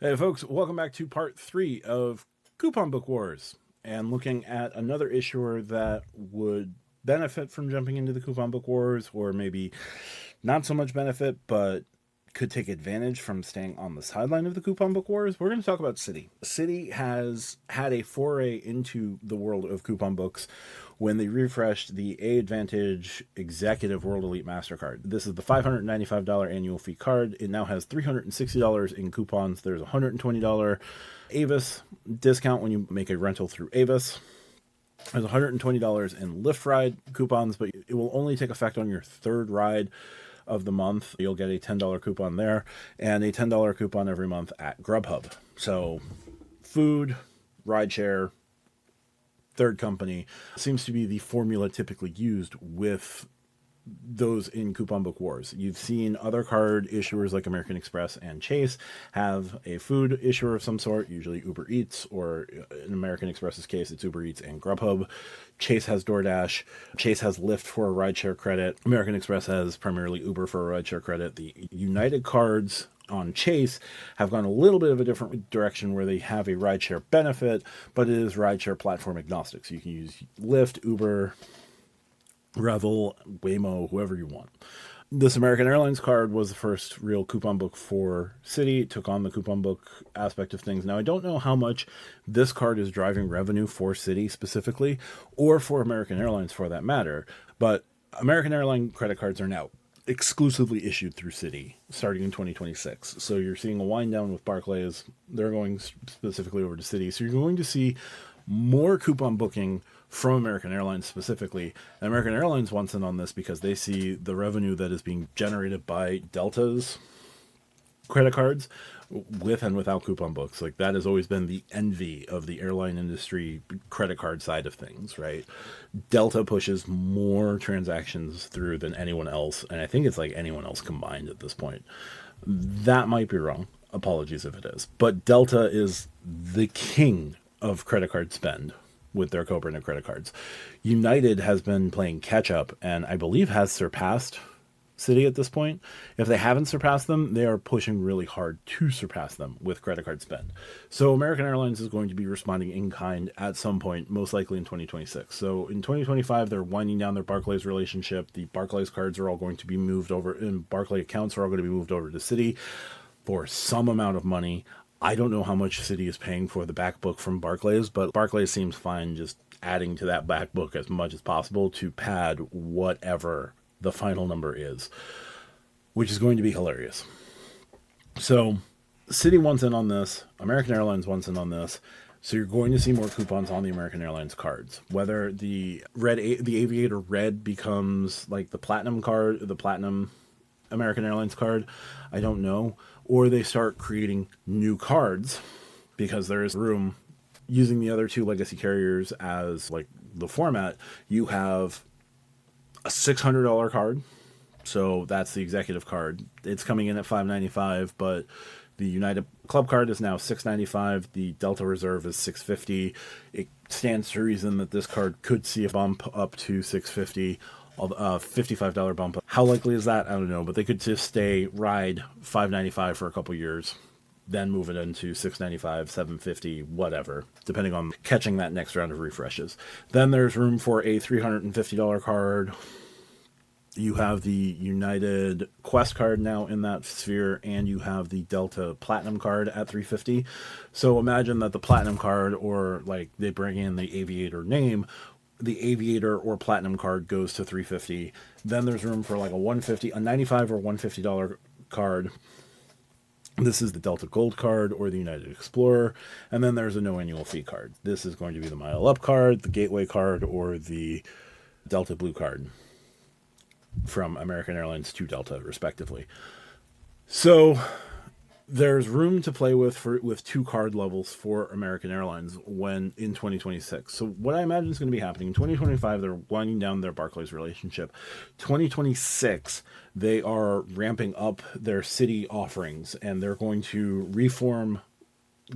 Hey folks, welcome back to part 3 of Coupon Book Wars, and looking at another issuer that would benefit from jumping into the Coupon Book Wars, or maybe not so much benefit, but could take advantage from staying on the sideline of the Coupon Book Wars. We're going to talk about Citi. Citi has had a foray into the world of coupon books when they refreshed the A Advantage Executive World Elite MasterCard. This is the $595 annual fee card. It now has $360 in coupons. There's a $120 Avis discount when you make a rental through Avis. There's $120 in Lyft ride coupons, but it will only take effect on your third ride of the month. You'll get a $10 coupon there and a $10 coupon every month at Grubhub. So food, rideshare, third company seems to be the formula typically used with those in Coupon Book Wars. You've seen other card issuers like American Express and Chase have a food issuer of some sort, usually Uber Eats, or in American Express's case, it's Uber Eats and Grubhub. Chase has DoorDash. Chase has Lyft for a rideshare credit. American Express has primarily Uber for a rideshare credit. The United cards on Chase have gone a little bit of a different direction where they have a rideshare benefit, but it is rideshare platform agnostic. So you can use Lyft, Uber, Revel, Waymo, whoever you want. This American Airlines card was the first real coupon book for Citi. It took on the coupon book aspect of things. Now, I don't know how much this card is driving revenue for Citi specifically, or for American Airlines for that matter, but American Airline credit cards are now exclusively issued through Citi starting in 2026. So you're seeing a wind down with Barclays. They're going specifically over to Citi. So you're going to see more coupon booking from American Airlines specifically. And American Airlines wants in on this because they see the revenue that is being generated by Delta's credit cards with and without coupon books. Like, that has always been the envy of the airline industry credit card side of things, right? Delta pushes more transactions through than anyone else, and I think it's like anyone else combined at this point. That might be wrong. Apologies if it is. But Delta is the king of credit card spend with their co-branded credit cards. United has been playing catch up and I believe has surpassed Citi at this point. If they haven't surpassed them, they are pushing really hard to surpass them with credit card spend. So American Airlines is going to be responding in kind at some point, most likely in 2026. So in 2025, they're winding down their Barclays relationship. The Barclays cards are all going to be moved over, and Barclays accounts are all going to be moved over to Citi for some amount of money. I don't know how much Citi is paying for the back book from Barclays, but Barclays seems fine just adding to that back book as much as possible to pad whatever the final number is, which is going to be hilarious. So Citi wants in on this. American Airlines wants in on this. So you're going to see more coupons on the American Airlines cards. Whether the Aviator Red becomes like the Platinum card, the Platinum American Airlines card, I don't know. Or they start creating new cards because there is room using the other two legacy carriers as like the format. You have a $600 card. So that's the executive card. It's coming in at $595, but the United Club card is now $695. The Delta Reserve is $650. It stands to reason that this card could see a bump up to $650. $55 bump. How likely is that? I don't know, but they could just ride $595 for a couple years, then move it into $695, $750, whatever, depending on catching that next round of refreshes. Then there's room for a $350 card. You have the United Quest card now in that sphere, and you have the Delta Platinum card at $350. So imagine that the Platinum card, or like they bring in the Aviator name, the Aviator or Platinum card goes to $350. Then there's room for like a $95 or $150 card. This is the Delta Gold card or the United Explorer. And then there's a no annual fee card. This is going to be the Mile Up card, the Gateway card, or the Delta Blue card from American Airlines to Delta, respectively. So there's room to play with two card levels for American Airlines when in 2026. So what I imagine is going to be happening in 2025, they're winding down their Barclays relationship. 2026, they are ramping up their Citi offerings, and they're going to reform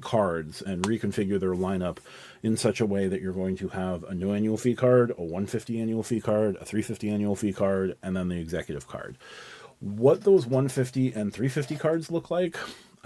cards and reconfigure their lineup in such a way that you're going to have a no annual fee card, a $150 annual fee card, a $350 annual fee card, and then the executive card. What those $150 and $350 cards look like,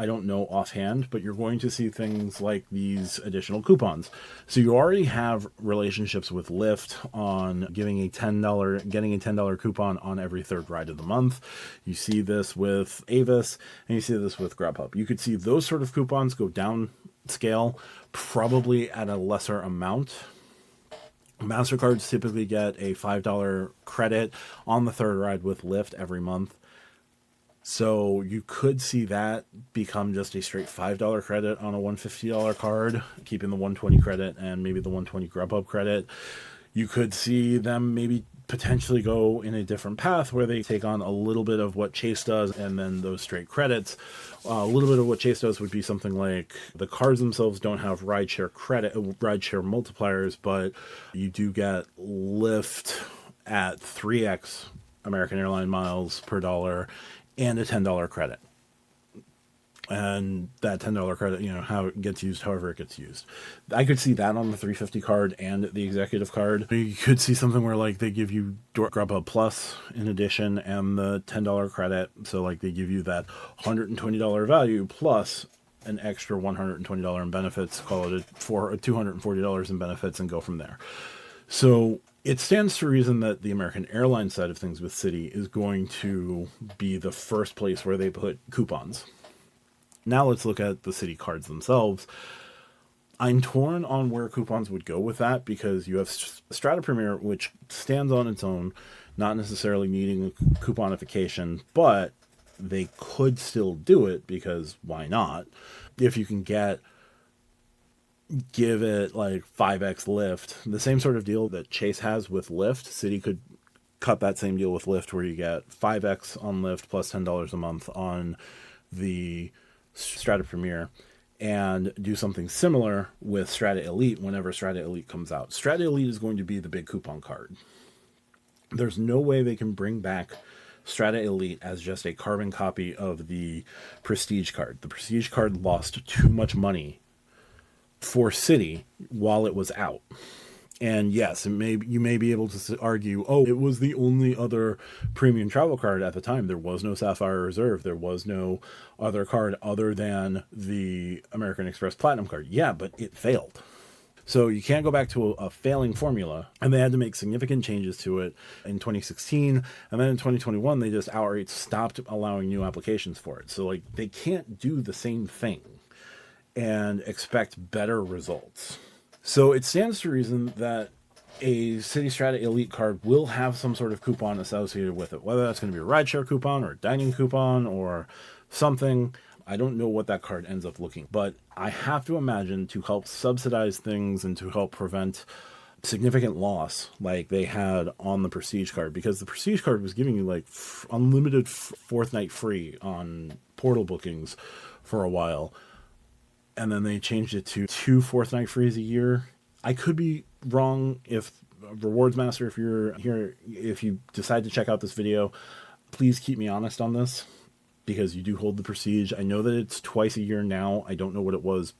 I don't know offhand, but you're going to see things like these additional coupons. So you already have relationships with Lyft on getting a $10 coupon on every third ride of the month. You see this with Avis, and you see this with Grubhub. You could see those sort of coupons go down scale, probably at a lesser amount. MasterCards typically get a $5 credit on the third ride with Lyft every month. So you could see that become just a straight $5 credit on a $150 card, keeping the $120 credit and maybe the $120 Grubhub credit. You could see them maybe potentially go in a different path where they take on a little bit of what Chase does and then those straight credits. A little bit of what Chase does would be something like the cards themselves don't have rideshare multipliers, but you do get Lyft at 3x American Airline miles per dollar and a $10 credit. And that $10 credit, how it gets used, however it gets used. I could see that on the 350 card and the executive card. You could see something where like they give you Grubhub Plus in addition and the $10 credit. So like they give you that $120 value plus an extra $120 in benefits, call it for $240 in benefits, and go from there. So it stands to reason that the American Airlines side of things with Citi is going to be the first place where they put coupons. Now let's look at the Citi cards themselves. I'm torn on where coupons would go with that because you have Strata Premier, which stands on its own, not necessarily needing couponification, but they could still do it because why not? If you can give it like 5x Lyft, the same sort of deal that Chase has with Lyft, Citi could cut that same deal with Lyft where you get 5x on Lyft plus $10 a month on the Strata Premier, and do something similar with Strata Elite whenever Strata Elite comes out. Strata Elite is going to be the big coupon card. There's no way they can bring back Strata Elite as just a carbon copy of the Prestige card. The Prestige card lost too much money for Citi while it was out. And yes, you may be able to argue, it was the only other premium travel card at the time. There was no Sapphire Reserve. There was no other card other than the American Express Platinum card. Yeah, but it failed. So you can't go back to a failing formula. And they had to make significant changes to it in 2016. And then in 2021, they just outright stopped allowing new applications for it. So like they can't do the same thing and expect better results. So it stands to reason that a Citi Strata Elite card will have some sort of coupon associated with it, whether that's going to be a rideshare coupon or a dining coupon or something. I don't know what that card ends up looking, but I have to imagine to help subsidize things and to help prevent significant loss like they had on the Prestige card, because the Prestige card was giving you like unlimited fourth night free on portal bookings for a while. And then they changed it to 2 fourth night frees a year. I could be wrong. If Rewards Master, if you're here, if you decide to check out this video, please keep me honest on this because you do hold the Prestige. I know that it's twice a year now. I don't know what it was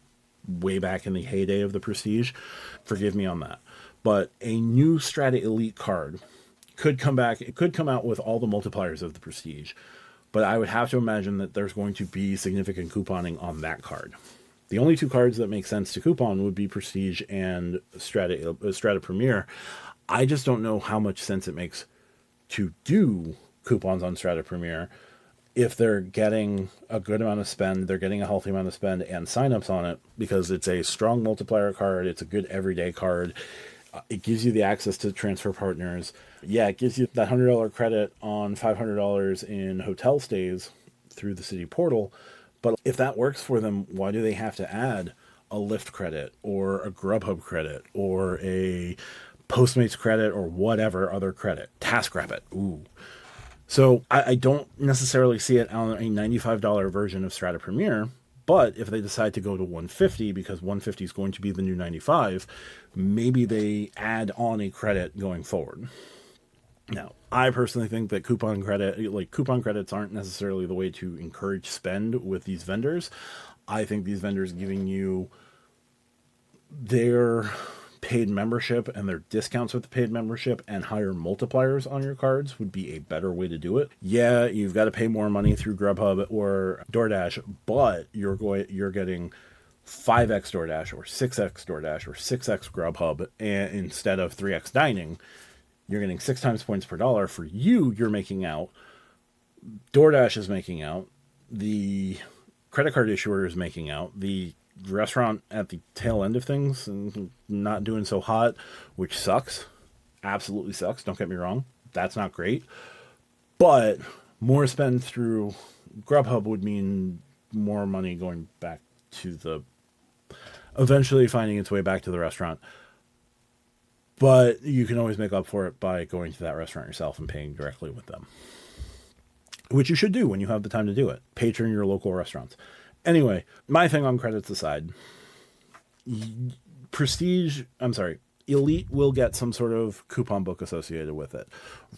way back in the heyday of the Prestige. Forgive me on that. But a new Strata Elite card could come back. It could come out with all the multipliers of the Prestige. But I would have to imagine that there's going to be significant couponing on that card. The only two cards that make sense to coupon would be Prestige and Strata Premier. I just don't know how much sense it makes to do coupons on Strata Premier if they're getting a good amount of spend, they're getting a healthy amount of spend and signups on it, because it's a strong multiplier card. It's a good everyday card. It gives you the access to transfer partners. Yeah, it gives you that $100 credit on $500 in hotel stays through the Citi portal. But if that works for them, why do they have to add a Lyft credit or a Grubhub credit or a Postmates credit or whatever other credit? TaskRabbit. Ooh. So I don't necessarily see it on a $95 version of Strata Premier, but if they decide to go to $150 because $150 is going to be the new $95, maybe they add on a credit going forward. Now, I personally think that coupon credits aren't necessarily the way to encourage spend with these vendors. I think these vendors giving you their paid membership and their discounts with the paid membership and higher multipliers on your cards would be a better way to do it. Yeah, you've got to pay more money through Grubhub or DoorDash, but you're getting 5x DoorDash or 6x DoorDash or 6x Grubhub, and instead of 3x dining, you're getting 6 times points per dollar. For you, you're making out. DoorDash is making out. The credit card issuer is making out. The restaurant at the tail end of things and not doing so hot, which sucks. Absolutely sucks. Don't get me wrong. That's not great. But more spend through Grubhub would mean more money going back to the, eventually finding its way back to the restaurant. But you can always make up for it by going to that restaurant yourself and paying directly with them, which you should do when you have the time to do it. Patron your local restaurants. Anyway, my thing on credits aside, Elite will get some sort of coupon book associated with it.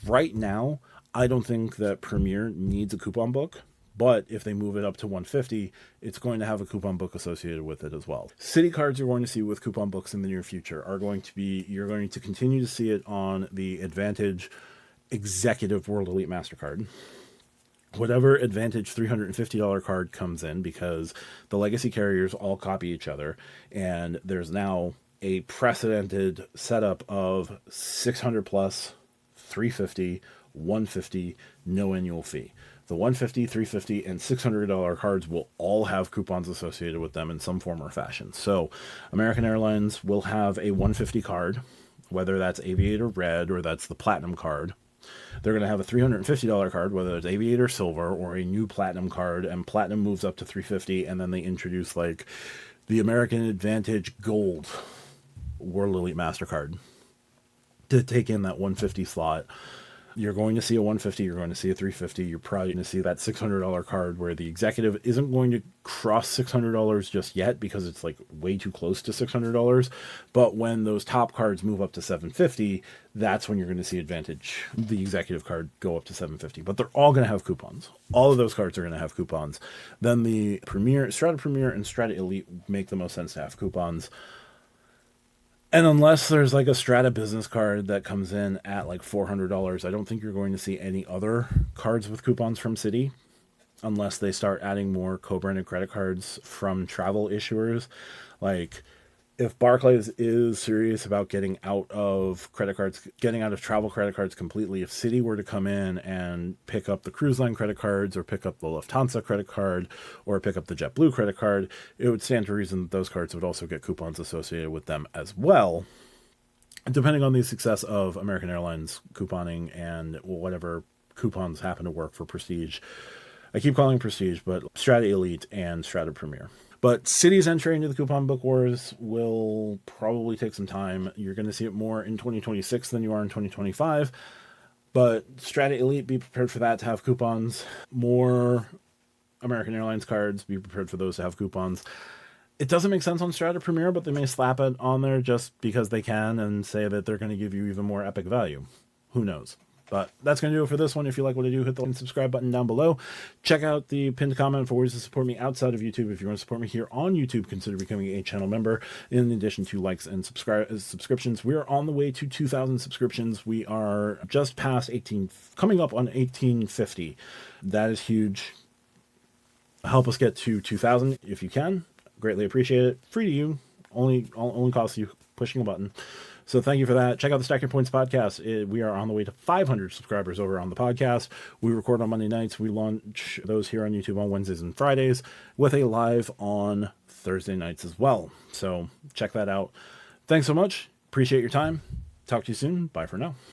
Right now, I don't think that Premier needs a coupon book, but if they move it up to 150, it's going to have a coupon book associated with it as well. Citi cards you're going to see with coupon books in the near future are going to be, you're going to continue to see it on the Advantage Executive World Elite MasterCard. Whatever Advantage $350 card comes in, because the legacy carriers all copy each other, and there's now a precedented setup of 600 plus, 350, 150, no annual fee. The 150, 350, and $600 cards will all have coupons associated with them in some form or fashion. So American Airlines will have a 150 card, whether that's Aviator Red or that's the Platinum card. They're going to have a $350 card, whether it's Aviator Silver or a new Platinum card, and Platinum moves up to $350, and then they introduce like the American Advantage Gold World Elite MasterCard to take in that 150 slot. You're going to see a 150, you're going to see a 350, you're probably going to see that $600 card where the executive isn't going to cross $600 just yet because it's like way too close to $600. But when those top cards move up to $750, that's when you're going to see Advantage, the executive card, go up to $750. But they're all going to have coupons. All of those cards are going to have coupons. Then the Premier, Strata Premier and Strata Elite make the most sense to have coupons. And unless there's like a Strata business card that comes in at like $400, I don't think you're going to see any other cards with coupons from Citi, unless they start adding more co-branded credit cards from travel issuers. Like, if Barclays is serious about getting out of credit cards, getting out of travel credit cards completely, if Citi were to come in and pick up the cruise line credit cards or pick up the Lufthansa credit card or pick up the JetBlue credit card, it would stand to reason that those cards would also get coupons associated with them as well, depending on the success of American Airlines couponing and whatever coupons happen to work for Prestige. I keep calling Prestige, but Strata Elite and Strata Premier. But Citi's entry into the coupon book wars will probably take some time. You're going to see it more in 2026 than you are in 2025. But Strata Elite, be prepared for that to have coupons. More American Airlines cards, be prepared for those to have coupons. It doesn't make sense on Strata Premier, but they may slap it on there just because they can and say that they're going to give you even more epic value. Who knows? But that's going to do it for this one. If you like what I do, hit the subscribe button down below. Check out the pinned comment for ways to support me outside of YouTube. If you want to support me here on YouTube, consider becoming a channel member. In addition to likes and subscriptions, we are on the way to 2,000 subscriptions. We are just past 18, coming up on 1850. That is huge. Help us get to 2,000 if you can. Greatly appreciate it. Free to you. Only costs you pushing a button. So thank you for that. Check out the Stack Your Points podcast. We are on the way to 500 subscribers over on the podcast. We record on Monday nights. We launch those here on YouTube on Wednesdays and Fridays with a live on Thursday nights as well. So check that out. Thanks so much. Appreciate your time. Talk to you soon. Bye for now.